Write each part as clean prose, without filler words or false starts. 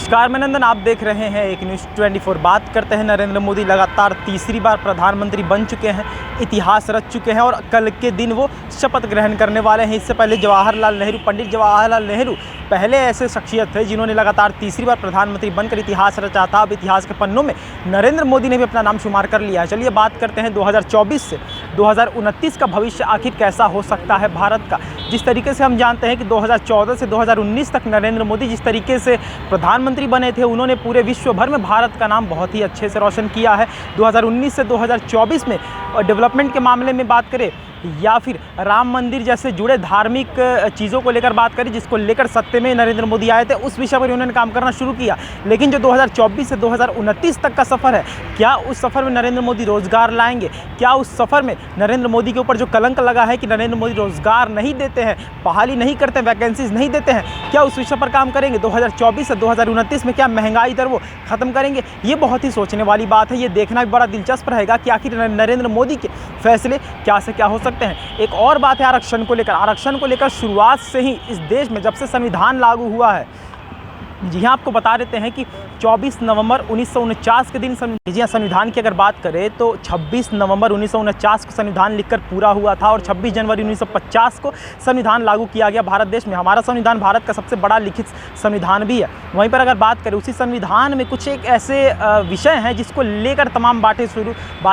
नमस्कार, मैं नंदन। आप देख रहे हैं एक न्यूज़ 24। बात करते हैं, नरेंद्र मोदी लगातार तीसरी बार प्रधानमंत्री बन चुके हैं, इतिहास रच चुके हैं और कल के दिन वो शपथ ग्रहण करने वाले हैं। इससे पहले पंडित जवाहरलाल नेहरू पहले ऐसे शख्सियत थे जिन्होंने लगातार तीसरी बार प्रधानमंत्री बनकर इतिहास रचा था। अब इतिहास के पन्नों में नरेंद्र मोदी ने भी अपना नाम शुमार कर लिया है। चलिए बात करते हैं 2024 से 2029 का भविष्य आखिर कैसा हो सकता है भारत का। जिस तरीके से हम जानते हैं कि 2014 से 2019 तक नरेंद्र मोदी जिस तरीके से प्रधानमंत्री बने थे, उन्होंने पूरे विश्व भर में भारत का नाम बहुत ही अच्छे से रोशन किया है। 2019 से 2024 में डेवलपमेंट के मामले में बात करें या फिर राम मंदिर जैसे जुड़े धार्मिक चीज़ों को लेकर बात करें, जिसको लेकर सत्ते में नरेंद्र मोदी आए थे, उस विषय पर उन्होंने काम करना शुरू किया। लेकिन जो 2024 से 2029 तक का सफ़र है, क्या उस सफ़र में नरेंद्र मोदी रोज़गार लाएंगे? क्या उस सफ़र में नरेंद्र मोदी के ऊपर जो कलंक लगा है कि नरेंद्र मोदी रोज़गार नहीं देते हैं, बहाली नहीं करते, वैकेंसीज नहीं देते हैं, क्या उस विषय पर काम करेंगे? 2024 से 2029 में क्या महंगाई दर वो ख़त्म करेंगे? ये बहुत ही सोचने वाली बात है। ये देखना भी बड़ा दिलचस्प रहेगा कि आखिर नरेंद्र मोदी के फैसले क्या से क्या हो सकते हैं। एक और बात है आरक्षण को लेकर। आरक्षण को लेकर शुरुआत से ही इस देश में जब से संविधान लागू हुआ है, जी हाँ, आपको बता देते हैं कि 24 नवंबर 1949 के दिन संविधान की अगर बात करें तो 26 नवंबर 1949 को संविधान लिखकर पूरा हुआ था और 26 जनवरी 1950 को संविधान लागू किया गया भारत देश में। हमारा संविधान भारत का सबसे बड़ा लिखित संविधान भी है। वहीं पर अगर बात करें, उसी संविधान में कुछ एक ऐसे विषय हैं जिसको लेकर तमाम बातें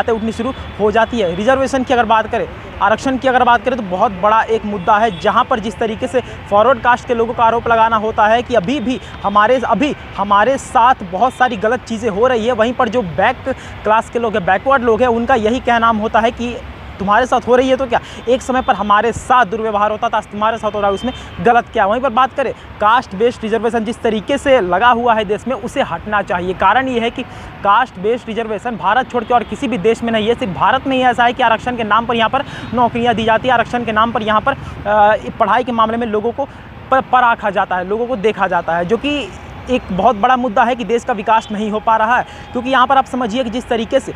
उठनी शुरू हो जाती है। रिजर्वेशन की अगर बात करें, आरक्षण की अगर बात करें तो बहुत बड़ा एक मुद्दा है, जहां पर जिस तरीके से फॉरवर्ड कास्ट के लोगों का आरोप लगाना होता है कि अभी हमारे साथ बहुत सारी गलत चीज़ें हो रही है। वहीं पर जो बैक क्लास के लोग हैं, बैकवर्ड लोग हैं, उनका यही कहना होता है कि तुम्हारे साथ हो रही है तो क्या, एक समय पर हमारे साथ दुर्व्यवहार होता था, तुम्हारे साथ हो रहा है, उसमें गलत क्या। वहीं पर बात करें, कास्ट बेस्ड रिजर्वेशन जिस तरीके से लगा हुआ है देश में, उसे हटना चाहिए। कारण ये है कि कास्ट बेस्ड रिजर्वेशन भारत छोड़ के और किसी भी देश में नहीं है, सिर्फ भारत में ही ऐसा है कि आरक्षण के नाम पर यहाँ पर नौकरियाँ दी जाती है, आरक्षण के नाम पर यहाँ पर पढ़ाई के मामले में लोगों को पराखा जाता है, लोगों को देखा जाता है, जो कि एक बहुत बड़ा मुद्दा है कि देश का विकास नहीं हो पा रहा है। क्योंकि यहाँ पर आप समझिए कि जिस तरीके से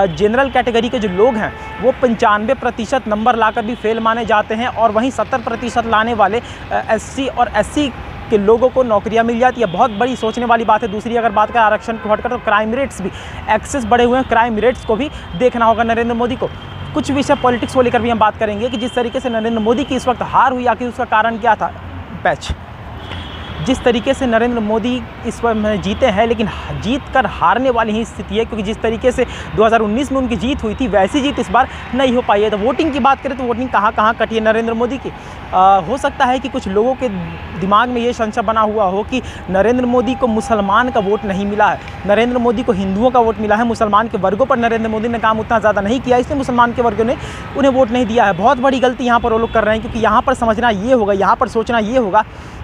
जनरल कैटेगरी के जो लोग हैं वो 95% नंबर लाकर भी फेल माने जाते हैं और वहीं 70% लाने वाले SC और SC के लोगों को नौकरियां मिल जाती है। बहुत बड़ी सोचने वाली बात है। दूसरी अगर बात करें आरक्षण को हटकर, तो क्राइम रेट्स भी एक्सेस बढ़े हुए हैं, क्राइम रेट्स को भी देखना होगा नरेंद्र मोदी को। कुछ विषय पॉलिटिक्स को लेकर भी हम बात करेंगे कि जिस तरीके से नरेंद्र मोदी की इस वक्त हार हुई, आखिर उसका कारण क्या था। जिस तरीके से नरेंद्र मोदी इस पर जीते हैं, लेकिन जीत कर हारने वाली ही स्थिति है, क्योंकि जिस तरीके से 2019 में उनकी जीत हुई थी, वैसी जीत इस बार नहीं हो पाई है। तो वोटिंग की बात करें तो वोटिंग कहाँ कटी है नरेंद्र मोदी की। हो सकता है कि कुछ लोगों के दिमाग में ये संशय बना हुआ हो कि नरेंद्र मोदी को मुसलमान का वोट नहीं मिला है, नरेंद्र मोदी को हिंदुओं का वोट मिला है, मुसलमान के वर्गों पर नरेंद्र मोदी ने काम उतना ज़्यादा नहीं किया, इसलिए मुसलमान के वर्गों ने उन्हें वोट नहीं दिया है। बहुत बड़ी गलती यहाँ पर वो लोग कर रहे हैं, क्योंकि यहाँ पर समझना ये होगा, यहाँ पर सोचना ये होगा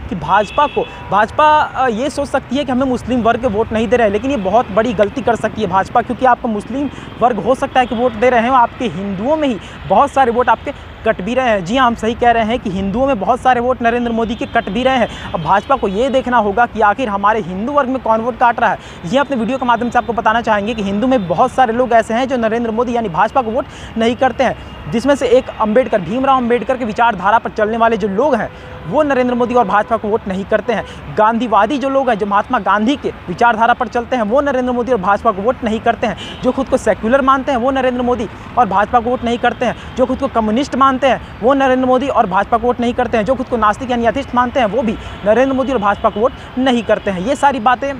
कि भाजपा ये सोच सकती है कि हमें मुस्लिम वर्ग के वोट नहीं दे रहे हैं, लेकिन ये बहुत बड़ी गलती कर सकती है भाजपा, क्योंकि आपको मुस्लिम वर्ग हो सकता है कि वोट दे रहे हैं, आपके हिंदुओं में ही बहुत सारे वोट आपके कट भी रहे हैं। जी हाँ, हम सही कह रहे हैं कि हिंदुओं में बहुत सारे वोट नरेंद्र मोदी के कट भी रहे हैं। अब भाजपा को ये देखना होगा कि आखिर हमारे हिंदू वर्ग में कौन वोट काट रहा है। ये अपने वीडियो के माध्यम से आपको बताना चाहेंगे कि हिंदू में बहुत सारे लोग ऐसे हैं जो नरेंद्र मोदी यानी भाजपा को वोट नहीं करते हैं, जिसमें से एक भीमराव अम्बेडकर के विचारधारा पर चलने वाले जो लोग हैं वो नरेंद्र मोदी और भाजपा को वोट नहीं करते हैं। गांधीवादी जो लोग हैं, जो महात्मा गांधी के विचारधारा पर चलते हैं, वो नरेंद्र मोदी और भाजपा को वोट नहीं करते हैं। जो खुद को सेक्युलर मानते हैं वो नरेंद्र मोदी और भाजपा को वोट नहीं करते हैं। जो खुद को कम्युनिस्ट मानते हैं वो नरेंद्र मोदी और भाजपा को वोट नहीं करते हैं। जो खुद को नास्तिक यानी एथिस्ट मानते हैं वो भी नरेंद्र मोदी और भाजपा को वोट नहीं करते हैं। ये सारी बातें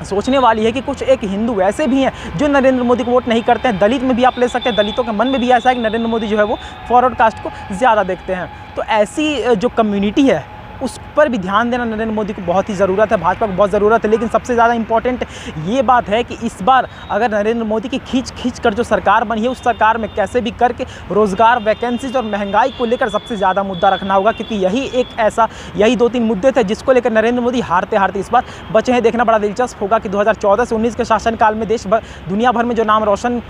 सोचने वाली है कि कुछ एक हिंदू ऐसे भी हैं जो नरेंद्र मोदी को वोट नहीं करते हैं। दलित में भी आप ले सकते हैं, दलितों के मन में भी ऐसा है कि नरेंद्र मोदी जो है वो फॉरवर्ड कास्ट को ज़्यादा देखते हैं। तो ऐसी जो कम्युनिटी है उस पर भी ध्यान देना नरेंद्र मोदी को बहुत ही ज़रूरत है, भाजपा को बहुत ज़रूरत है। लेकिन सबसे ज़्यादा इंपॉर्टेंट ये बात है कि इस बार अगर नरेंद्र मोदी की खींच कर जो सरकार बनी है, उस सरकार में कैसे भी करके रोज़गार, वैकेंसीज और महंगाई को लेकर सबसे ज़्यादा मुद्दा रखना होगा, क्योंकि यही 2-3 मुद्दे थे जिसको लेकर नरेंद्र मोदी हारते इस बार बचे हैं। देखना बड़ा दिलचस्प होगा कि 2014 से 19 के शासनकाल में दुनिया भर में जो नाम रोशन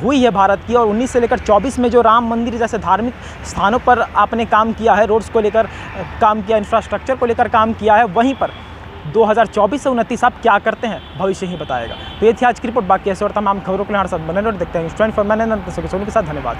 हुई है भारत की, और 19 से लेकर 24 में जो राम मंदिर जैसे धार्मिक स्थानों पर आपने काम किया है, रोड्स को लेकर काम किया, इंफ्रास्ट्रक्चर को लेकर काम किया है, वहीं पर 2024 से 29 आप क्या करते हैं भविष्य ही बताएगा। तो ये थी आज की रिपोर्ट। बाकी ऐसे और तमाम खबरों के लिए हमारे साथ बने रहो, देखते हैं 24 के साथ। धन्यवाद।